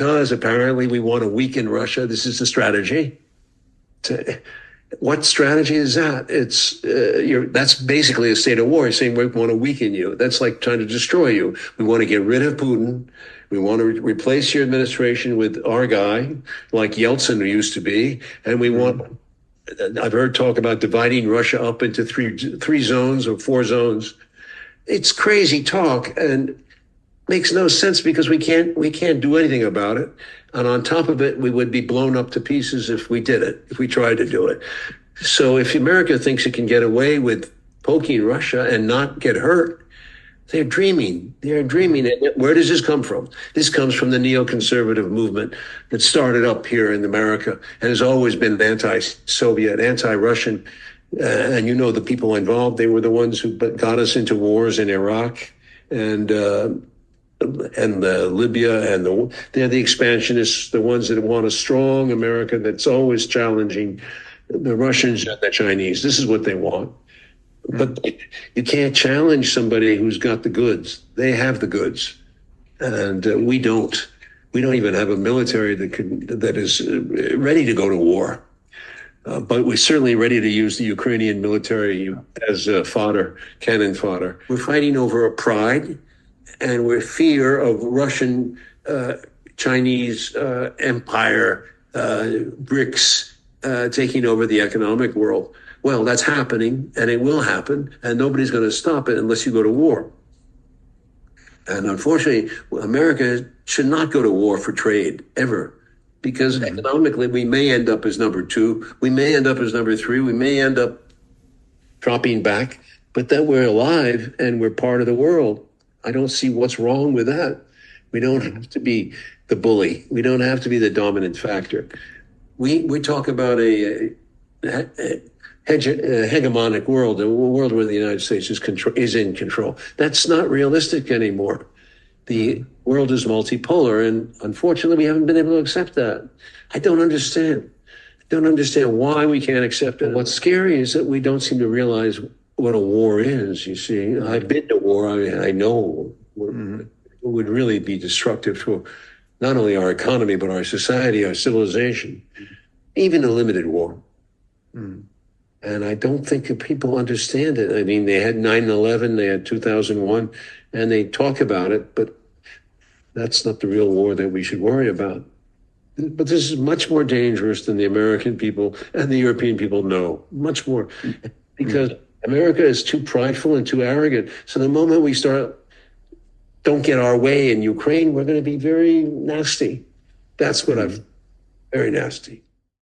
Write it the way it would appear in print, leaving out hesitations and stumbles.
does. Apparently, we want to weaken Russia. This is the strategy. What strategy is that? That's basically a state of war. You're saying we want to weaken you. That's like trying to destroy you. We want to get rid of Putin. We want to replace your administration with our guy, like Yeltsin used to be. And we want, I've heard talk about dividing Russia up into three zones or 4 zones. It's crazy talk and makes no sense because we can't do anything about it. And on top of it, we would be blown up to pieces if we did it, if we tried to do it. So if America thinks it can get away with poking Russia and not get hurt, they're dreaming. They're dreaming. And where does this come from? This comes from the neoconservative movement that started up here in America and has always been anti-Soviet, anti-Russian. And you know the people involved, they were the ones who got us into wars in Iraq and Libya, and they're the expansionists, the ones that want a strong America that's always challenging the Russians and the Chinese. This is what they want. But you can't challenge somebody who's got the goods. They have the goods, and we don't. We don't even have a military that is ready to go to war. But we're certainly ready to use the Ukrainian military as fodder, cannon fodder. We're fighting over a pride, and we're fear of Russian, Chinese empire, BRICS taking over the economic world. Well, that's happening, and it will happen, and nobody's going to stop it unless you go to war. And unfortunately, America should not go to war for trade, ever, because economically we may end up as number 2, we may end up as number 3, we may end up dropping back, but that we're alive and we're part of the world. I don't see what's wrong with that. We don't have to be the bully. We don't have to be the dominant factor. We talk about a hegemonic world, a world where the United States is in control. That's not realistic anymore. The world is multipolar, and unfortunately, we haven't been able to accept that. I don't understand. I don't understand why we can't accept it. What's scary is that we don't seem to realize what a war is, you see. I've been to war. I know it would really be destructive to not only our economy, but our society, our civilization, even a limited war. And I don't think that people understand it. I mean, they had 9/11, they had 2001, and they talk about it, but that's not the real war that we should worry about. But this is much more dangerous than the American people and the European people know, much more, because America is too prideful and too arrogant. So the moment we don't get our way in Ukraine, we're going to be very nasty. That's what very nasty.